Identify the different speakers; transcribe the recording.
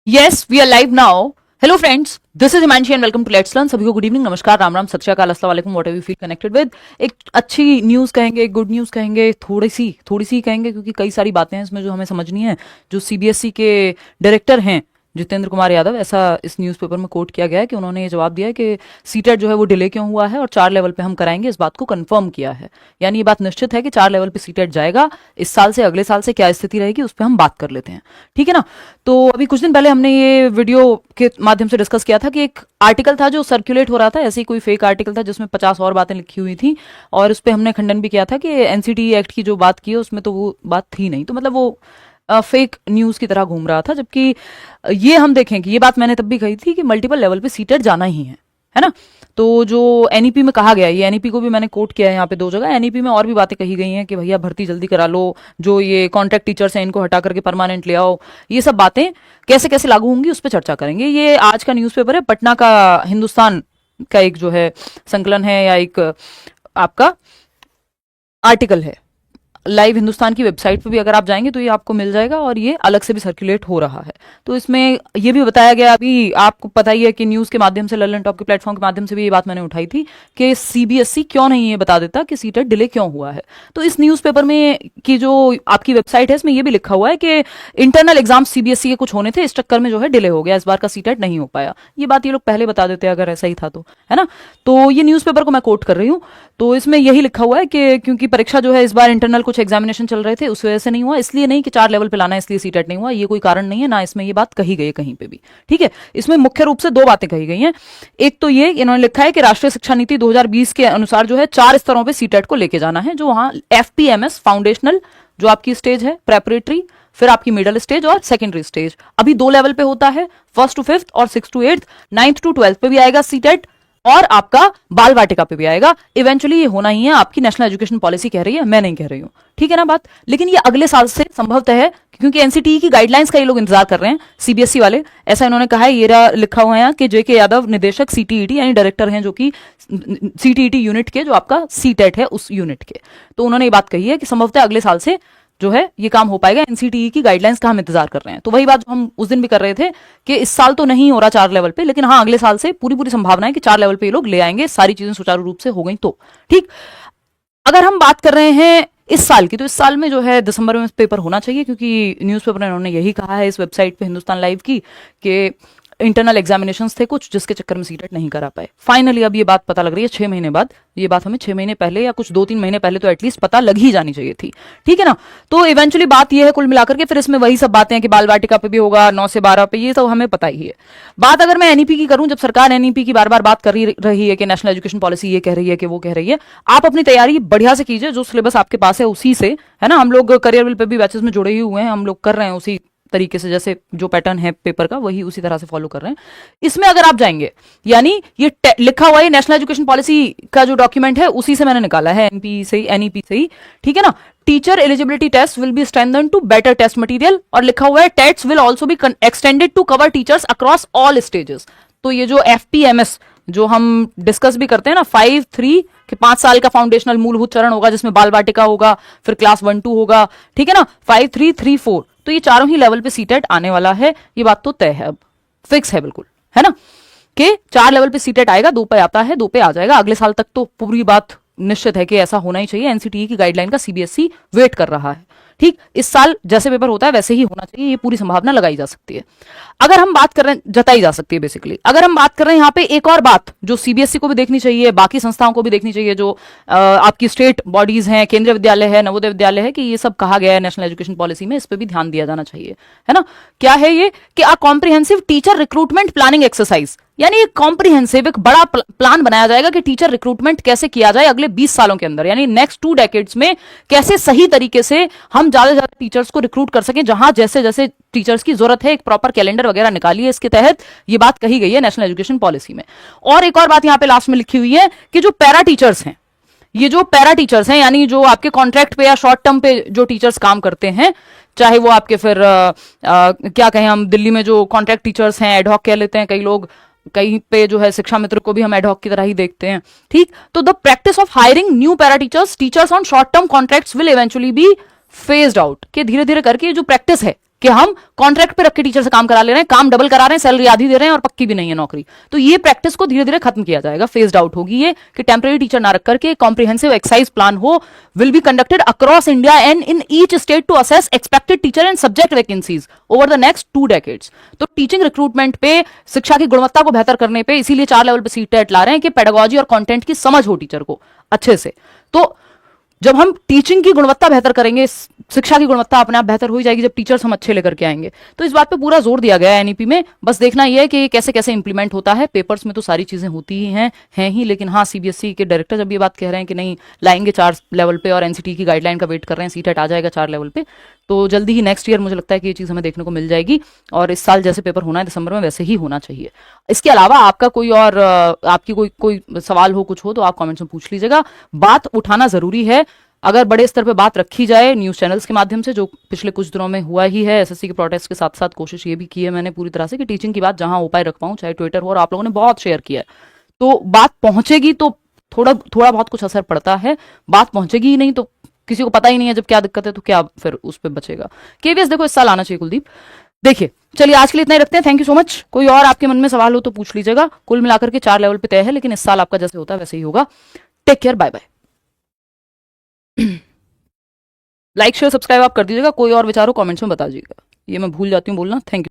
Speaker 1: Yes, we are live now. Hello friends, this is Himanshi and welcome to Let's Learn. सभी को good evening, नमस्कार, राम राम, सत श्री अकाल, अस्सलाम वालेकुम, what ever you feel connected with. एक अच्छी न्यूज कहेंगे, एक गुड न्यूज कहेंगे, थोड़ी सी कहेंगे क्योंकि कई सारी बातें हैं इसमें जो हमें समझनी है। जो सीबीएसई के डायरेक्टर हैं जितेंद्र कुमार यादव, ऐसा इस न्यूज़पेपर में कोट किया गया है कि उन्होंने ये जवाब दिया है कि सीटेट जो है वो डिले क्यों हुआ है और 4 लेवल पे हम कराएंगे, इस बात को कंफर्म किया है। यानी ये बात निश्चित है कि 4 लेवल पे सीटेट जाएगा। इस साल से अगले साल से क्या स्थिति रहेगी उस पर हम बात कर लेते हैं, ठीक है ना। तो अभी कुछ दिन पहले हमने ये वीडियो के माध्यम से डिस्कस किया था कि एक आर्टिकल था जो सर्कुलेट हो रहा था, ऐसे ही कोई फेक आर्टिकल था जिसमें 50 और बातें लिखी हुई थी, और उस पर हमने खंडन भी किया था कि एनसीटी एक्ट की जो बात की है उसमें तो वो बात थी नहीं, तो मतलब वो फेक न्यूज की तरह घूम रहा था। जबकि ये हम देखें कि ये बात मैंने तब भी कही थी कि मल्टीपल लेवल पे सीटेट जाना ही है ना। तो जो एनईपी में कहा गया है, ये एनईपी को भी मैंने कोट किया है यहाँ पे 2 जगह। एनईपी में और भी बातें कही गई हैं कि भैया भर्ती जल्दी करा लो, जो ये कॉन्ट्रैक्ट टीचर्स हैं इनको हटा करके परमानेंट ले आओ। ये सब बातें कैसे कैसे लागू होंगी उस पर चर्चा करेंगे। ये आज का न्यूज़पेपर है, पटना का हिंदुस्तान का एक जो है संकलन है या एक आपका आर्टिकल है। लाइव हिंदुस्तान की वेबसाइट पे भी अगर आप जाएंगे तो ये आपको मिल जाएगा, और ये अलग से भी सर्कुलेट हो रहा है। तो इसमें ये भी बताया गया, अभी आपको पता ही है कि न्यूज के माध्यम से, ललन टॉप के प्लेटफॉर्म के माध्यम से भी ये बात मैंने उठाई थी कि सीबीएसई क्यों नहीं ये बता देता कि सीटेट डिले क्यों हुआ है। तो इस न्यूज़पेपर में की जो आपकी वेबसाइट है इसमें ये भी लिखा हुआ है कि इंटरनल एग्जाम सीबीएसई के कुछ होने थे, इस चक्कर में जो है डिले हो गया, इस बार का सीटेट नहीं हो पाया। ये बात ये लोग पहले बता देते अगर ऐसा ही था तो, है ना। तो ये न्यूज़पेपर को मैं कोट कर रही हूँ। तो इसमें यही लिखा हुआ है कि क्योंकि परीक्षा जो है इस बार इंटरनल कुछ एग्जामिनेशन चल रहे थे उस वजह से नहीं हुआ, इसलिए नहीं कि 4 लेवल पे लाना है इसलिए सीटेट नहीं हुआ, ये कोई कारण नहीं है, ना इसमें ये बात कही गई है कहीं पे भी, ठीक है। इसमें मुख्य रूप से 2 बातें कही गई हैं। एक तो ये इन्होंने लिखा है कि राष्ट्रीय शिक्षा नीति 2020 के अनुसार जो है 4 स्तरों पे सीटेट को लेके जाना है, जो वहां एफपीएमएस फाउंडेशनल जो आपकी स्टेज है, प्रेपरेटरी, फिर आपकी मिडिल स्टेज और सेकेंडरी स्टेज, अभी 2 लेवल पे होता है, 1st to 5th और 6th to 8th, 9th to 12th पे भी आएगा सीटेट, और आपका बाल वाटिका पे भी आएगा। इवेंचुअली ये होना ही है, आपकी नेशनल एजुकेशन पॉलिसी कह रही है, मैं नहीं कह रही हूं, ठीक है ना बात। लेकिन ये अगले साल से संभवतः है क्योंकि एनसीटीई की गाइडलाइंस का ये लोग इंतजार कर रहे हैं, सीबीएसई वाले, ऐसा इन्होंने कहा है। ये लिखा हुआ है कि जेके यादव निदेशक सीटीईटी यानी डायरेक्टर हैं, जो कि सीटीईटी यूनिट के, जो आपका सीटेट है उस यूनिट के, तो उन्होंने ये बात कही है कि संभवतः अगले साल से जो है ये काम हो पाएगा। एनसीटीई की गाइडलाइंस का हम इंतजार कर रहे हैं। तो वही बात जो हम उस दिन भी कर रहे थे कि इस साल तो नहीं हो रहा 4 लेवल पे, लेकिन हाँ अगले साल से पूरी संभावना है कि 4 लेवल पे ये लोग ले आएंगे, सारी चीजें सुचारू रूप से हो गई तो, ठीक। अगर हम बात कर रहे हैं इस साल की, तो इस साल में जो है दिसंबर में पेपर होना चाहिए, क्योंकि न्यूज़पेपर ने उन्होंने यही कहा है इस वेबसाइट पे हिंदुस्तान लाइव की कि इंटरनल एग्जामिनेशंस थे कुछ जिसके चक्कर में सीटेट नहीं करा पाए। फाइनली अब ये बात पता लग रही है 6 महीने बाद। ये बात हमें 6 महीने पहले या कुछ 2-3 महीने पहले तो एटलीस्ट पता लग ही जानी चाहिए थी, ठीक है ना। तो इवेंचुअली बात ये है कुल मिलाकर के, फिर इसमें वही सब बातें हैं कि बाल वाटिका पे भी होगा, 9 से 12 पे, ये तो हमें पता ही है। बात अगर मैं एनईपी की करूं, जब सरकार एनईपी की बार बार बात कर रही है कि नेशनल एजुकेशन पॉलिसी ये कह रही है कि वो कह रही है, आप अपनी तैयारी बढ़िया से कीजिए, जो सिलेबस आपके पास है उसी से, है ना। हम लोग करियर विल पे भी बैचेस में जुड़े ही हुए हैं, हम लोग कर रहे हैं उसी तरीके से, जैसे जो पैटर्न है पेपर का वही उसी तरह से फॉलो कर रहे हैं। इसमें अगर आप जाएंगे, यानी ये लिखा हुआ है नेशनल एजुकेशन पॉलिसी का जो डॉक्यूमेंट है उसी से मैंने निकाला है, एनपी से ही, एनईपी से ही, ठीक है ना। Teacher eligibility test will be strengthen to better test material, और लिखा हुआ है test will also be extended to cover teachers across all stages. तो ये जो एफपीएमएस जो हम डिस्कस भी करते हैं ना, 5-3 कि 5 साल का फाउंडेशनल मूलभूत चरण होगा जिसमें बाल वाटिका होगा, फिर क्लास 1-2 होगा, ठीक है ना, 5-3-3-4, तो ये चारों ही लेवल पे सीटेट आने वाला है। ये बात तो तय है, अब फिक्स है बिल्कुल, है ना, कि 4 लेवल पे सीटेट आएगा, 2 पे आता है, 2 पे आ जाएगा अगले साल तक, तो पूरी बात निश्चित है कि ऐसा होना ही चाहिए। एनसीटीई की गाइडलाइन का सीबीएसई वेट कर रहा है, ठीक। इस साल जैसे पेपर होता है वैसे ही होना चाहिए, ये पूरी संभावना लगाई जा सकती है। अगर हम बात कर रहे हैं, जताई जा सकती है बेसिकली। अगर हम बात कर रहे हैं यहाँ पे एक और बात जो सीबीएसई को भी देखनी चाहिए, बाकी संस्थाओं को भी देखनी चाहिए, जो आपकी स्टेट बॉडीज हैं, केंद्रीय विद्यालय है, नवोदय विद्यालय है, कि ये सब कहा गया है नेशनल एजुकेशन पॉलिसी में, इस पर भी ध्यान दिया जाना चाहिए, है ना। क्या है ये कि a comprehensive teacher recruitment planning exercise, यानी एक कॉम्प्रिहेंसिव एक बड़ा प्लान बनाया जाएगा कि टीचर रिक्रूटमेंट कैसे किया जाए अगले 20 सालों के अंदर, यानी नेक्स्ट 2 डेकेड्स में कैसे सही तरीके से हम ज्यादा से ज्यादा टीचर्स को रिक्रूट कर सकें, जहां जैसे जैसे टीचर्स की जरूरत है। एक प्रॉपर कैलेंडर वगैरह निकालिए, इसके तहत ये बात कही गई है नेशनल एजुकेशन पॉलिसी में। और एक और बात यहां पे लास्ट में लिखी हुई है कि जो पैरा टीचर्स हैं, ये जो पैरा टीचर्स हैं, यानी जो आपके कॉन्ट्रैक्ट पे या शॉर्ट टर्म पे जो टीचर्स काम करते हैं, चाहे वो आपके फिर क्या कहें हम, दिल्ली में जो कॉन्ट्रैक्ट टीचर्स हैं, एडहॉक कह लेते हैं कई लोग, कहीं पे जो है शिक्षा मित्र को भी हम एडहॉक की तरह ही देखते हैं, ठीक। तो the practice of hiring new para teachers on short term contracts will eventually B phased out, कि धीरे धीरे करके जो प्रैक्टिस है कि हम कॉन्ट्रैक्ट पे रख के टीचर से काम करा ले रहे हैं, काम डबल करा रहे हैं, सैलरी आधी दे रहे हैं और पक्की भी नहीं है नौकरी। तो ये प्रैक्टिस को धीरे धीरे खत्म किया जाएगा, फेज्ड आउट होगी ये, कि टेम्पररी टीचर ना रख करके कॉम्प्रिहेंसिव एक्सरसाइज प्लान हो, will be conducted across India and in each state to assess expected teacher and subject vacancies over the next 2 decades. तो टीचिंग रिक्रूटमेंट पे, शिक्षा की गुणवत्ता को बेहतर करने पे इसीलिए 4 लेवल पे सीट टेट ला रहे हैं कि पेडागोजी और कंटेंट की समझ हो टीचर को अच्छे से। तो जब हम टीचिंग की गुणवत्ता बेहतर करेंगे, शिक्षा की गुणवत्ता अपने आप बेहतर हो ही जाएगी जब टीचर्स हम अच्छे लेकर के आएंगे। तो इस बात पे पूरा जोर दिया गया है एनईपी में। बस देखना यह है कि कैसे कैसे इंप्लीमेंट होता है। पेपर्स में तो सारी चीजें होती ही हैं ही, लेकिन हाँ, सीबीएसई के डायरेक्टर जब ये बात कह रहे हैं कि नहीं लाएंगे 4 लेवल पे और एनसीटी की गाइडलाइन का वेट कर रहे हैं, सीटेट आ जाएगा 4 लेवल पे, तो जल्दी ही नेक्स्ट ईयर मुझे लगता है कि ये चीज हमें देखने को मिल जाएगी। और इस साल जैसे पेपर होना है दिसंबर में, वैसे ही होना चाहिए। इसके अलावा आपका कोई और आपकी कोई सवाल हो, कुछ हो, तो आप कमेंट्स में पूछ लीजिएगा। बात उठाना जरूरी है। अगर बड़े स्तर पे बात रखी जाए न्यूज चैनल्स के माध्यम से, जो पिछले कुछ दिनों में हुआ ही है, एसएससी के प्रोटेस्ट के साथ साथ कोशिश ये भी की है मैंने पूरी तरह से कि टीचिंग की बात जहां हो पाए रख पाऊं, चाहे ट्विटर हो, और आप लोगों ने बहुत शेयर किया है, तो बात पहुंचेगी तो थोड़ा थोड़ा बहुत कुछ असर पड़ता है। बात पहुंचेगी ही नहीं तो किसी को पता ही नहीं है जब क्या दिक्कत है, तो क्या फिर उस पर बचेगा। केवीएस देखो इस साल आना चाहिए कुलदीप। देखिए चलिए आज के लिए इतना ही रखते हैं। Thank you so much. कोई और आपके मन में सवाल हो तो पूछ लीजिएगा। कुल मिलाकर के 4 लेवल पे तय है, लेकिन इस साल आपका जैसे होता है वैसे ही होगा। Take care, bye bye. Like share subscribe आप कर दीजिएगा। कोई और विचार हो कमेंट्स में बता दीजिएगा, ये मैं भूल जाती हूँ बोलना। Thank you.